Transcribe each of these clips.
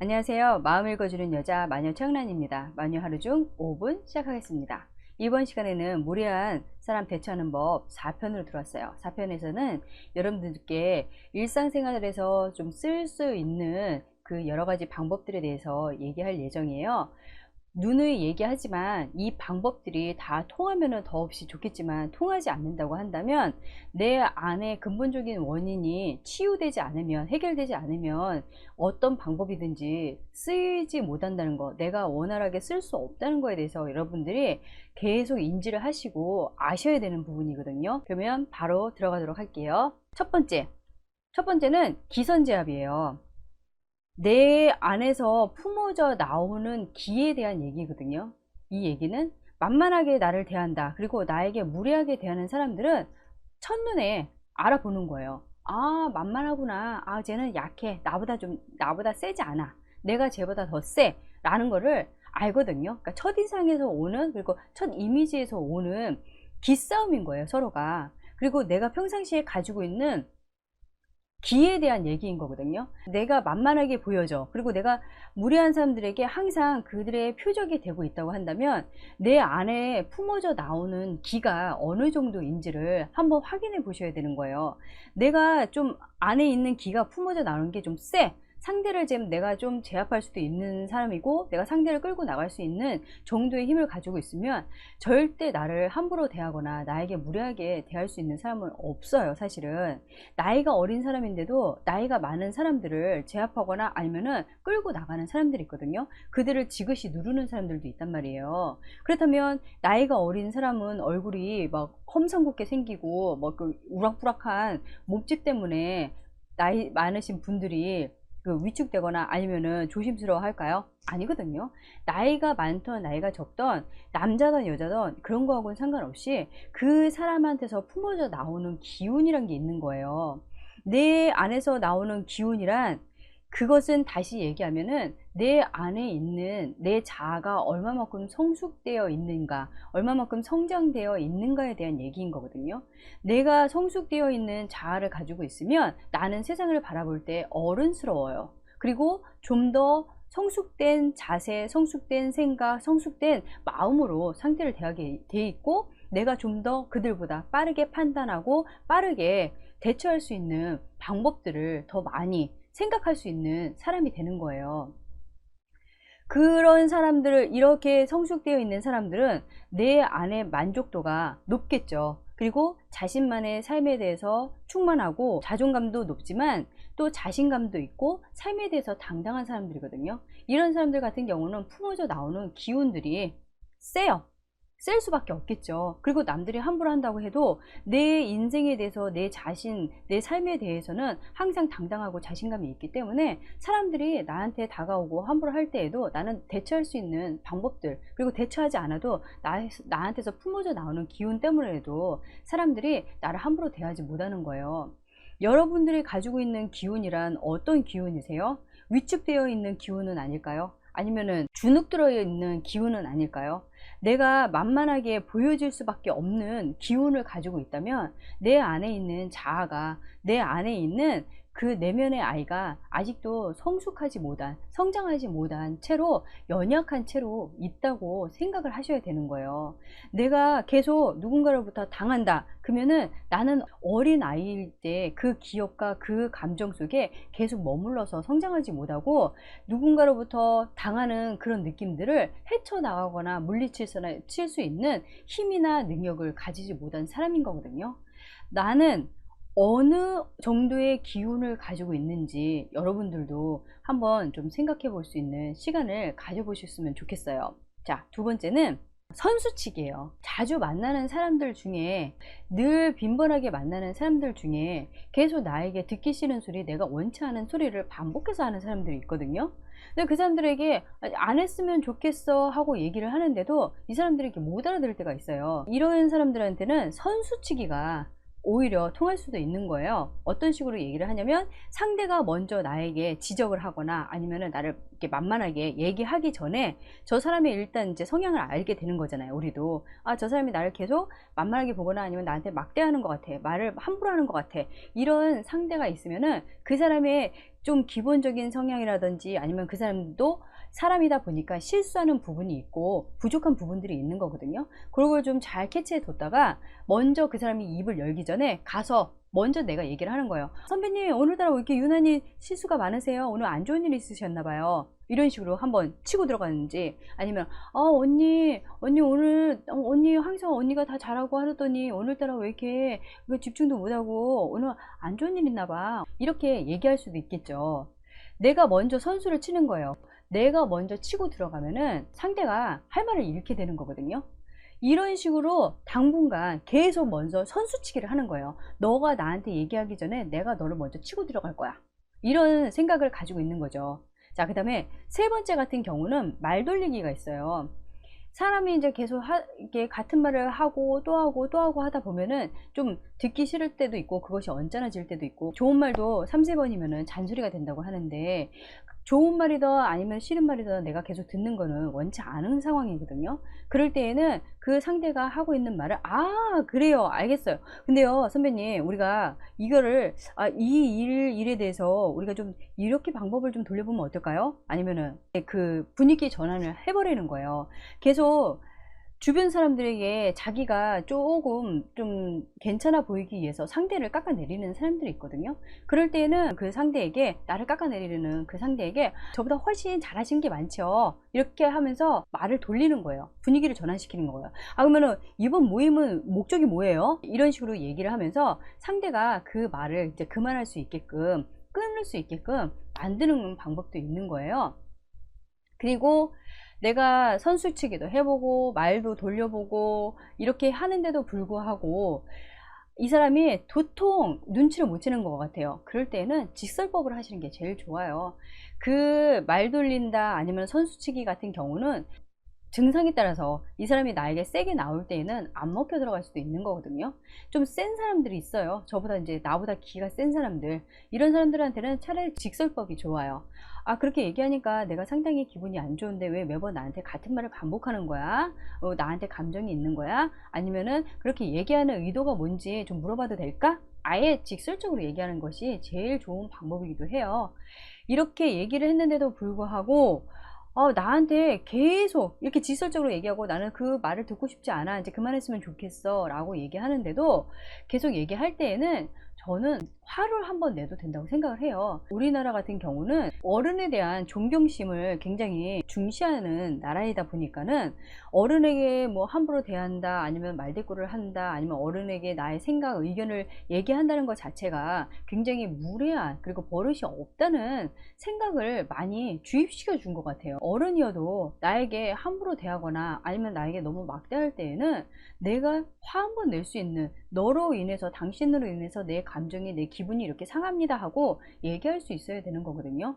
안녕하세요. 마음 읽어주는 여자 마녀 최영란입니다. 마녀 하루 중 5분 시작하겠습니다. 이번 시간에는 무례한 사람 대처하는 법 4편으로 들어왔어요. 4편에서는 여러분들께 일상생활에서 좀 쓸 수 있는 그 여러 가지 방법들에 대해서 얘기할 예정이에요. 누누이 얘기하지만 이 방법들이 다 통하면 더없이 좋겠지만 통하지 않는다고 한다면 내 안에 근본적인 원인이 치유되지 않으면, 해결되지 않으면 어떤 방법이든지 쓰이지 못한다는 거, 내가 원활하게 쓸 수 없다는 거에 대해서 여러분들이 계속 인지를 하시고 아셔야 되는 부분이거든요. 그러면 바로 들어가도록 할게요. 첫 번째는 기선제압이에요. 내 안에서 품어져 나오는 기에 대한 얘기거든요. 이 얘기는 만만하게 나를 대한다, 그리고 나에게 무례하게 대하는 사람들은 첫눈에 알아보는 거예요. 아, 만만하구나. 아, 쟤는 약해. 나보다 세지 않아. 내가 쟤보다 더 세. 라는 거를 알거든요. 그러니까 첫인상에서 오는, 그리고 첫 이미지에서 오는 기싸움인 거예요, 서로가. 그리고 내가 평상시에 가지고 있는 기에 대한 얘기인 거거든요. 내가 만만하게 보여져, 그리고 내가 무례한 사람들에게 항상 그들의 표적이 되고 있다고 한다면 내 안에 품어져 나오는 기가 어느 정도인지를 한번 확인해 보셔야 되는 거예요. 내가 좀 안에 있는 기가 품어져 나오는 게 좀 세, 상대를 내가 좀 제압할 수도 있는 사람이고 내가 상대를 끌고 나갈 수 있는 정도의 힘을 가지고 있으면 절대 나를 함부로 대하거나 나에게 무례하게 대할 수 있는 사람은 없어요. 사실은 나이가 어린 사람인데도 나이가 많은 사람들을 제압하거나 아니면은 끌고 나가는 사람들이 있거든요. 그들을 지그시 누르는 사람들도 있단 말이에요. 그렇다면 나이가 어린 사람은 얼굴이 막 험상궂게 생기고 뭐 그 우락부락한 몸집 때문에 나이 많으신 분들이 그 위축되거나 아니면은 조심스러워 할까요? 아니거든요. 나이가 많던 나이가 적던 남자든 여자든 그런 거하고는 상관없이 그 사람한테서 품어져 나오는 기운이란 게 있는 거예요. 내 안에서 나오는 기운이란, 그것은 다시 얘기하면은 내 안에 있는 내 자아가 얼마만큼 성숙되어 있는가, 얼마만큼 성장되어 있는가에 대한 얘기인 거거든요. 내가 성숙되어 있는 자아를 가지고 있으면 나는 세상을 바라볼 때 어른스러워요. 그리고 좀 더 성숙된 자세, 성숙된 생각, 성숙된 마음으로 상대를 대하게 돼 있고, 내가 좀 더 그들보다 빠르게 판단하고 빠르게 대처할 수 있는 방법들을 더 많이 생각할 수 있는 사람이 되는 거예요. 그런 사람들을, 이렇게 성숙되어 있는 사람들은 내 안의 만족도가 높겠죠. 그리고 자신만의 삶에 대해서 충만하고 자존감도 높지만 또 자신감도 있고 삶에 대해서 당당한 사람들이거든요. 이런 사람들 같은 경우는 품어져 나오는 기운들이 세요. 셀 수밖에 없겠죠. 그리고 남들이 함부로 한다고 해도 내 인생에 대해서, 내 자신, 내 삶에 대해서는 항상 당당하고 자신감이 있기 때문에 사람들이 나한테 다가오고 함부로 할 때에도 나는 대처할 수 있는 방법들, 그리고 대처하지 않아도 나한테서 품어져 나오는 기운 때문에도 사람들이 나를 함부로 대하지 못하는 거예요. 여러분들이 가지고 있는 기운이란 어떤 기운이세요? 위축되어 있는 기운은 아닐까요? 아니면은 주눅 들어 있는 기운은 아닐까요? 내가 만만하게 보여질 수밖에 없는 기운을 가지고 있다면 내 안에 있는 자아가, 내 안에 있는 그 내면의 아이가 아직도 성숙하지 못한, 성장하지 못한 채로, 연약한 채로 있다고 생각을 하셔야 되는 거예요. 내가 계속 누군가로부터 당한다 그러면은 나는 어린 아이일 때 그 기억과 그 감정 속에 계속 머물러서 성장하지 못하고 누군가로부터 당하는 그런 느낌들을 헤쳐나가거나 물리칠 수 있는 힘이나 능력을 가지지 못한 사람인 거거든요. 나는 어느 정도의 기운을 가지고 있는지 여러분들도 한번 좀 생각해 볼 수 있는 시간을 가져보셨으면 좋겠어요. 자, 두 번째는 선수치기예요. 자주 만나는 사람들 중에, 늘 빈번하게 만나는 사람들 중에 계속 나에게 듣기 싫은 소리, 내가 원치 않은 소리를 반복해서 하는 사람들이 있거든요. 근데 그 사람들에게 안 했으면 좋겠어 하고 얘기를 하는데도 이 사람들이 이렇게 못 알아들을 때가 있어요. 이런 사람들한테는 선수치기가 오히려 통할 수도 있는 거예요. 어떤 식으로 얘기를 하냐면 상대가 먼저 나에게 지적을 하거나 아니면은 나를 이렇게 만만하게 얘기하기 전에 저 사람의 일단 이제 성향을 알게 되는 거잖아요. 우리도 아, 저 사람이 나를 계속 만만하게 보거나 아니면 나한테 막대하는 것 같아, 말을 함부로 하는 것 같아, 이런 상대가 있으면은 그 사람의 좀 기본적인 성향이라든지 아니면 그 사람도 사람이다 보니까 실수하는 부분이 있고 부족한 부분들이 있는 거거든요. 그런 걸 좀 잘 캐치해 뒀다가 먼저 그 사람이 입을 열기 전에 가서 먼저 내가 얘기를 하는 거예요. 선배님, 오늘따라 왜 이렇게 유난히 실수가 많으세요? 오늘 안 좋은 일 있으셨나 봐요. 이런 식으로 한번 치고 들어가는지, 아니면 언니 오늘 언니 항상 언니가 다 잘하고 하더니 오늘따라 왜 이렇게 집중도 못하고 오늘 안 좋은 일 있나 봐, 이렇게 얘기할 수도 있겠죠. 내가 먼저 선수를 치는 거예요. 내가 먼저 치고 들어가면은 상대가 할 말을 잃게 되는 거거든요. 이런 식으로 당분간 계속 먼저 선수치기를 하는 거예요. 너가 나한테 얘기하기 전에 내가 너를 먼저 치고 들어갈 거야, 이런 생각을 가지고 있는 거죠. 자, 그 다음에 세 번째 같은 경우는 말 돌리기가 있어요. 사람이 이제 계속 이게 같은 말을 하고 또 하고 또 하고 하다 보면은 좀 듣기 싫을 때도 있고 그것이 언짢아질 때도 있고, 좋은 말도 3, 4번이면은 잔소리가 된다고 하는데 좋은 말이든 아니면 싫은 말이든 내가 계속 듣는 거는 원치 않은 상황이거든요. 그럴 때에는 그 상대가 하고 있는 말을 아, 그래요, 알겠어요. 근데요 선배님, 우리가 이거를 이 일에 대해서 우리가 좀 이렇게 방법을 좀 돌려보면 어떨까요? 아니면은 그 분위기 전환을 해버리는 거예요. 계속 주변 사람들에게 자기가 조금 좀 괜찮아 보이기 위해서 상대를 깎아내리는 사람들이 있거든요. 그럴 때는 그 상대에게, 나를 깎아내리는 그 상대에게 저보다 훨씬 잘하신 게 많죠, 이렇게 하면서 말을 돌리는 거예요. 분위기를 전환시키는 거예요. 아, 그러면은 이번 모임은 목적이 뭐예요? 이런 식으로 얘기를 하면서 상대가 그 말을 이제 그만할 수 있게끔, 끊을 수 있게끔 만드는 방법도 있는 거예요. 그리고 내가 선수치기도 해보고 말도 돌려보고 이렇게 하는데도 불구하고 이 사람이 도통 눈치를 못 채는 것 같아요. 그럴 때는 직설법을 하시는 게 제일 좋아요. 그 말 돌린다 아니면 선수치기 같은 경우는 증상에 따라서 이 사람이 나에게 세게 나올 때에는 안 먹혀 들어갈 수도 있는 거거든요. 좀 센 사람들이 있어요. 저보다 이제 나보다 기가 센 사람들, 이런 사람들한테는 차라리 직설법이 좋아요. 아, 그렇게 얘기하니까 내가 상당히 기분이 안 좋은데 왜 매번 나한테 같은 말을 반복하는 거야? 나한테 감정이 있는 거야? 아니면은 그렇게 얘기하는 의도가 뭔지 좀 물어봐도 될까? 아예 직설적으로 얘기하는 것이 제일 좋은 방법이기도 해요. 이렇게 얘기를 했는데도 불구하고 나한테 계속 이렇게 직설적으로 얘기하고 나는 그 말을 듣고 싶지 않아, 이제 그만했으면 좋겠어 라고 얘기하는데도 계속 얘기할 때에는 저는 화를 한번 내도 된다고 생각을 해요. 우리나라 같은 경우는 어른에 대한 존경심을 굉장히 중시하는 나라이다 보니까는 어른에게 뭐 함부로 대한다 아니면 말대꾸를 한다 아니면 어른에게 나의 생각 의견을 얘기한다는 것 자체가 굉장히 무례한, 그리고 버릇이 없다는 생각을 많이 주입시켜 준 것 같아요. 어른이어도 나에게 함부로 대하거나 아니면 나에게 너무 막대할 때에는 내가 화 한번 낼 수 있는, 너로 인해서 당신으로 인해서 내 감정이, 내 기분이 이렇게 상합니다 하고 얘기할 수 있어야 되는 거거든요.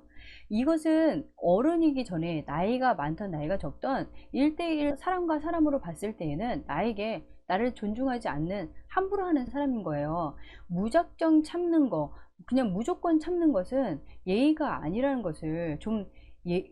이것은 어른이기 전에 나이가 많던 나이가 적던 1대1 사람과 사람으로 봤을 때에는 나에게 나를 존중하지 않는, 함부로 하는 사람인 거예요. 무작정 참는 거, 그냥 무조건 참는 것은 예의가 아니라는 것을 좀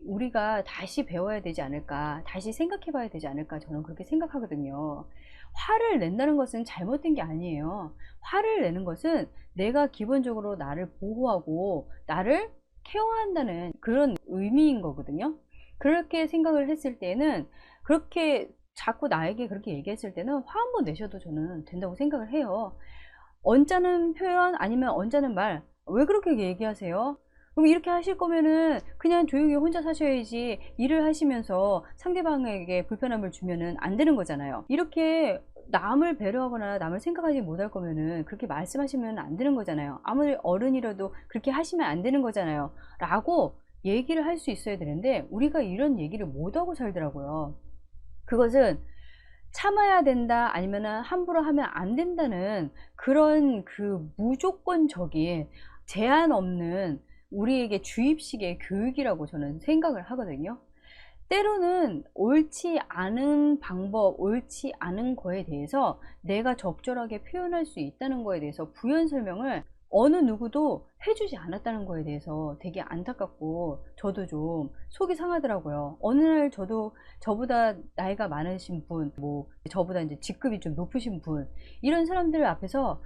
우리가 다시 배워야 되지 않을까, 다시 생각해 봐야 되지 않을까, 저는 그렇게 생각하거든요. 화를 낸다는 것은 잘못된 게 아니에요. 화를 내는 것은 내가 기본적으로 나를 보호하고 나를 케어한다는 그런 의미인 거거든요. 그렇게 생각을 했을 때는, 그렇게 자꾸 나에게 그렇게 얘기했을 때는 화 한번 내셔도 저는 된다고 생각을 해요. 언짢은 표현 아니면 언짢은 말 왜 그렇게 얘기하세요? 그럼 이렇게 하실 거면은 그냥 조용히 혼자 사셔야지, 일을 하시면서 상대방에게 불편함을 주면은 안 되는 거잖아요. 이렇게 남을 배려하거나 남을 생각하지 못할 거면은 그렇게 말씀하시면 안 되는 거잖아요. 아무리 어른이라도 그렇게 하시면 안 되는 거잖아요 라고 얘기를 할 수 있어야 되는데, 우리가 이런 얘기를 못 하고 살더라고요. 그것은 참아야 된다 아니면은 함부로 하면 안 된다는 그런 그 무조건적인, 제한 없는 우리에게 주입식의 교육이라고 저는 생각을 하거든요. 때로는 옳지 않은 방법, 옳지 않은 거에 대해서 내가 적절하게 표현할 수 있다는 거에 대해서 부연 설명을 어느 누구도 해주지 않았다는 거에 대해서 되게 안타깝고 저도 좀 속이 상하더라고요. 어느 날 저도 저보다 나이가 많으신 분, 뭐 저보다 이제 직급이 좀 높으신 분, 이런 사람들 앞에서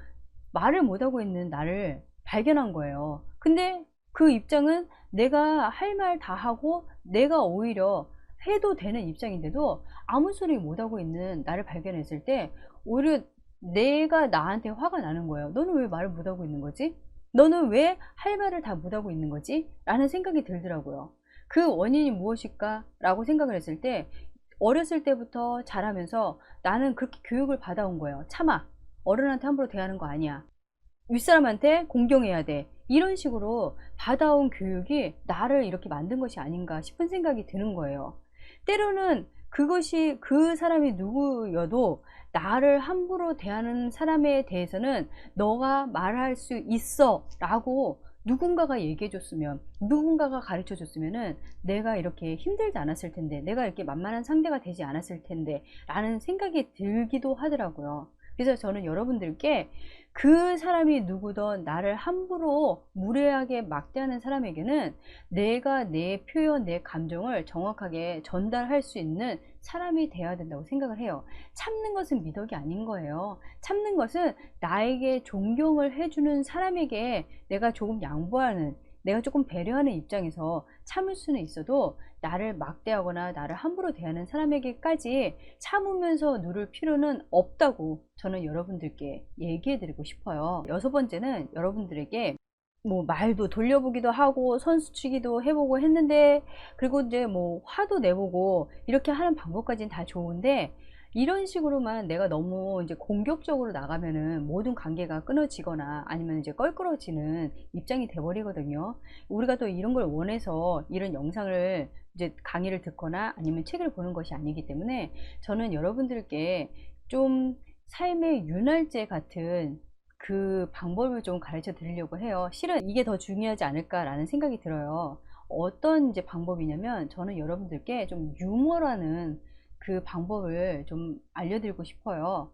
말을 못하고 있는 나를 발견한 거예요. 근데 그 입장은 내가 할 말 다 하고 내가 오히려 해도 되는 입장인데도 아무 소리 못하고 있는 나를 발견했을 때 오히려 내가 나한테 화가 나는 거예요. 너는 왜 말을 못하고 있는 거지? 너는 왜 할 말을 다 못하고 있는 거지? 라는 생각이 들더라고요. 그 원인이 무엇일까? 라고 생각을 했을 때 어렸을 때부터 자라면서 나는 그렇게 교육을 받아온 거예요. 참아. 어른한테 함부로 대하는 거 아니야. 윗사람한테 공경해야 돼. 이런 식으로 받아온 교육이 나를 이렇게 만든 것이 아닌가 싶은 생각이 드는 거예요. 때로는 그것이 그 사람이 누구여도 나를 함부로 대하는 사람에 대해서는 너가 말할 수 있어 라고 누군가가 얘기해 줬으면, 누군가가 가르쳐 줬으면은 내가 이렇게 힘들지 않았을 텐데, 내가 이렇게 만만한 상대가 되지 않았을 텐데 라는 생각이 들기도 하더라고요. 그래서 저는 여러분들께 그 사람이 누구든 나를 함부로 무례하게 막대하는 사람에게는 내가 내 표현, 내 감정을 정확하게 전달할 수 있는 사람이 되어야 된다고 생각을 해요. 참는 것은 미덕이 아닌 거예요. 참는 것은 나에게 존경을 해주는 사람에게 내가 조금 양보하는, 내가 조금 배려하는 입장에서 참을 수는 있어도 나를 막대하거나 나를 함부로 대하는 사람에게까지 참으면서 누를 필요는 없다고 저는 여러분들께 얘기해 드리고 싶어요. 여섯 번째는 여러분들에게 뭐 말도 돌려보기도 하고 선수치기도 해보고 했는데, 그리고 이제 뭐 화도 내보고 이렇게 하는 방법까지는 다 좋은데, 이런 식으로만 내가 너무 이제 공격적으로 나가면은 모든 관계가 끊어지거나 아니면 이제 껄끄러지는 입장이 돼버리거든요. 우리가 또 이런 걸 원해서 이런 영상을 이제 강의를 듣거나 아니면 책을 보는 것이 아니기 때문에 저는 여러분들께 좀 삶의 윤활제 같은 그 방법을 좀 가르쳐 드리려고 해요. 실은 이게 더 중요하지 않을까라는 생각이 들어요. 어떤 이제 방법이냐면, 저는 여러분들께 좀 유머라는 그 방법을 좀 알려드리고 싶어요.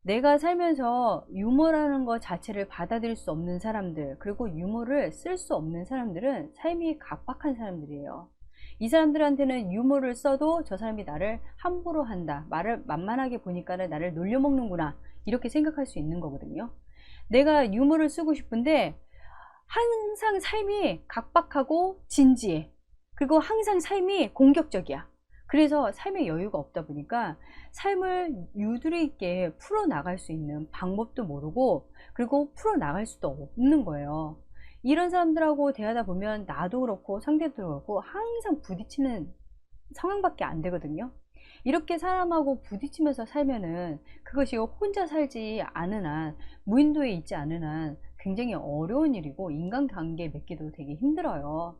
내가 살면서 유머라는 것 자체를 받아들일 수 없는 사람들, 그리고 유머를 쓸 수 없는 사람들은 삶이 각박한 사람들이에요. 이 사람들한테는 유머를 써도 저 사람이 나를 함부로 한다, 말을 만만하게 보니까는 나를 놀려먹는구나, 이렇게 생각할 수 있는 거거든요. 내가 유머를 쓰고 싶은데 항상 삶이 각박하고 진지해. 그리고 항상 삶이 공격적이야. 그래서 삶에 여유가 없다 보니까 삶을 유두리 있게 풀어나갈 수 있는 방법도 모르고, 그리고 풀어나갈 수도 없는 거예요. 이런 사람들하고 대하다 보면 나도 그렇고 상대도 그렇고 항상 부딪히는 상황밖에 안 되거든요. 이렇게 사람하고 부딪히면서 살면은 그것이 혼자 살지 않은 한, 무인도에 있지 않은 한 굉장히 어려운 일이고 인간관계 맺기도 되게 힘들어요.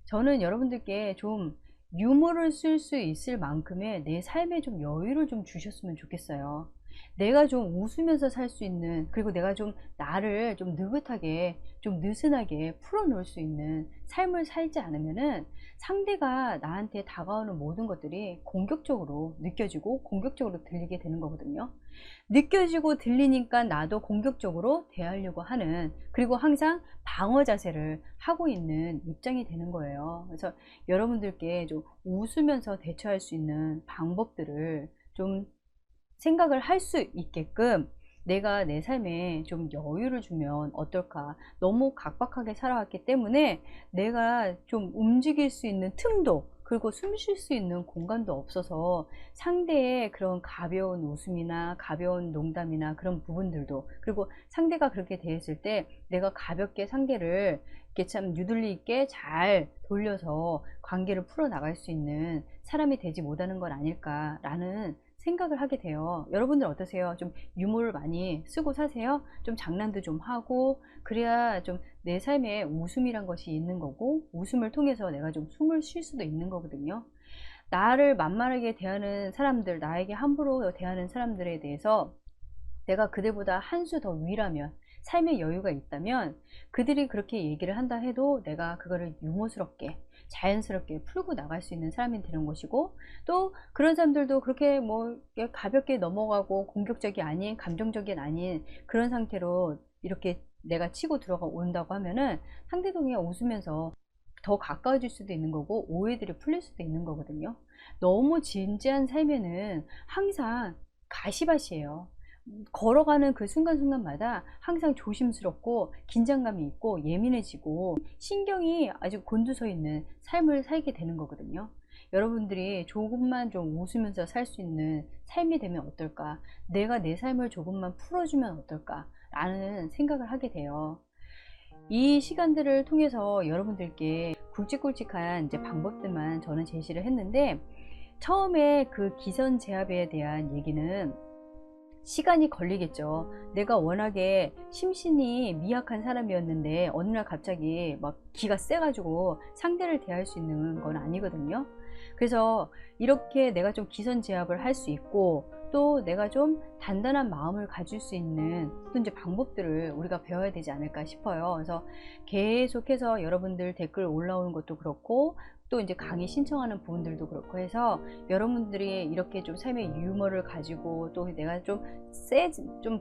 저는 여러분들께 좀 유머를 쓸 수 있을 만큼의 내 삶에 좀 여유를 좀 주셨으면 좋겠어요. 내가 좀 웃으면서 살 수 있는, 그리고 내가 좀 나를 좀 느긋하게, 좀 느슨하게 풀어놓을 수 있는 삶을 살지 않으면은 상대가 나한테 다가오는 모든 것들이 공격적으로 느껴지고 공격적으로 들리게 되는 거거든요. 느껴지고 들리니까 나도 공격적으로 대하려고 하는, 그리고 항상 방어 자세를 하고 있는 입장이 되는 거예요. 그래서 여러분들께 좀 웃으면서 대처할 수 있는 방법들을 좀 생각을 할 수 있게끔 내가 내 삶에 좀 여유를 주면 어떨까. 너무 각박하게 살아왔기 때문에 내가 좀 움직일 수 있는 틈도, 그리고 숨 쉴 수 있는 공간도 없어서 상대의 그런 가벼운 웃음이나 가벼운 농담이나 그런 부분들도, 그리고 상대가 그렇게 대했을 때 내가 가볍게 상대를 이렇게 참 유들리 있게 잘 돌려서 관계를 풀어나갈 수 있는 사람이 되지 못하는 건 아닐까라는 생각을 하게 돼요. 여러분들 어떠세요? 좀 유머를 많이 쓰고 사세요? 좀 장난도 좀 하고, 그래야 좀 내 삶에 웃음이란 것이 있는 거고, 웃음을 통해서 내가 좀 숨을 쉴 수도 있는 거거든요. 나를 만만하게 대하는 사람들, 나에게 함부로 대하는 사람들에 대해서 내가 그들보다 한 수 더 위라면, 삶의 여유가 있다면 그들이 그렇게 얘기를 한다 해도 내가 그거를 유머스럽게 자연스럽게 풀고 나갈 수 있는 사람이 되는 것이고, 또 그런 사람들도 그렇게 뭐 가볍게 넘어가고 공격적이 아닌, 감정적이 아닌 그런 상태로 이렇게 내가 치고 들어가 온다고 하면은 상대방이 웃으면서 더 가까워질 수도 있는 거고 오해들이 풀릴 수도 있는 거거든요. 너무 진지한 삶에는 항상 가시밭이에요. 걸어가는 그 순간순간마다 항상 조심스럽고 긴장감이 있고 예민해지고 신경이 아주 곤두서 있는 삶을 살게 되는 거거든요. 여러분들이 조금만 좀 웃으면서 살 수 있는 삶이 되면 어떨까? 내가 내 삶을 조금만 풀어주면 어떨까? 라는 생각을 하게 돼요. 이 시간들을 통해서 여러분들께 굵직굵직한 이제 방법들만 저는 제시를 했는데, 처음에 그 기선 제압에 대한 얘기는 시간이 걸리겠죠. 내가 워낙에 심신이 미약한 사람이었는데 어느 날 갑자기 막 기가 세가지고 상대를 대할 수 있는 건 아니거든요. 그래서 이렇게 내가 좀 기선 제압을 할 수 있고, 또 내가 좀 단단한 마음을 가질 수 있는 또 이제 방법들을 우리가 배워야 되지 않을까 싶어요. 그래서 계속해서 여러분들 댓글 올라오는 것도 그렇고, 또 이제 강의 신청하는 부분들도 그렇고 해서 여러분들이 이렇게 좀 삶의 유머를 가지고, 또 내가 좀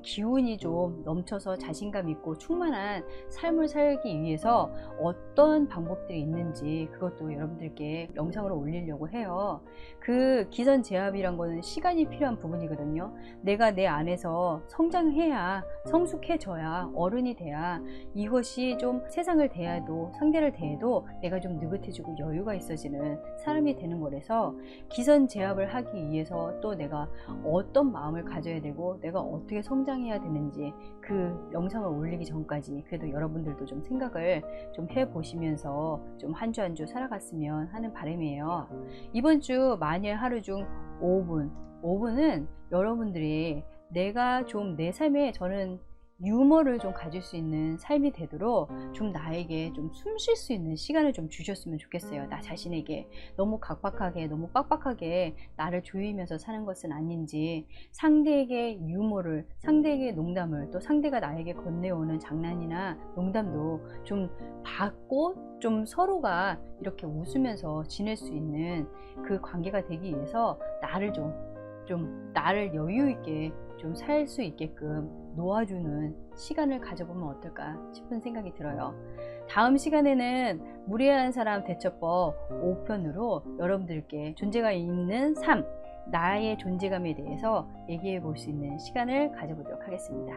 기운이 좀 넘쳐서 자신감 있고 충만한 삶을 살기 위해서 어떤 방법들이 있는지 그것도 여러분들께 영상으로 올리려고 해요. 그 기선 제압이란 거는 시간이 필요한 부분이거든요. 내가 내 안에서 성장해야, 성숙해져야, 어른이 돼야 이것이 좀 세상을 대해도 상대를 대해도 내가 좀 느긋해지고 여유가 있어지는 사람이 되는 거라서, 기선 제압을 하기 위해서 또 내가 어떤 마음을 가져야 되고 내가 어떻게 성장해야 되는지 그 영상을 올리기 전까지 그래도 여러분들도 좀 생각을 좀 해보시면서 좀 한 주 한 주 살아갔으면 하는 바람이에요. 이번 주 마녀의 하루 중 5분은 여러분들이 내가 좀 내 삶에, 저는 유머를 좀 가질 수 있는 삶이 되도록 좀 나에게 좀 숨 쉴 수 있는 시간을 좀 주셨으면 좋겠어요. 나 자신에게 너무 각박하게, 너무 빡빡하게 나를 조이면서 사는 것은 아닌지, 상대에게 유머를, 상대에게 농담을, 또 상대가 나에게 건네오는 장난이나 농담도 좀 받고 좀 서로가 이렇게 웃으면서 지낼 수 있는 그 관계가 되기 위해서 나를 나를 여유 있게 좀 살 수 있게끔 놓아주는 시간을 가져보면 어떨까 싶은 생각이 들어요. 다음 시간에는 무례한 사람 대처법 5편으로 여러분들께 존재가 있는 삶, 나의 존재감에 대해서 얘기해 볼 수 있는 시간을 가져보도록 하겠습니다.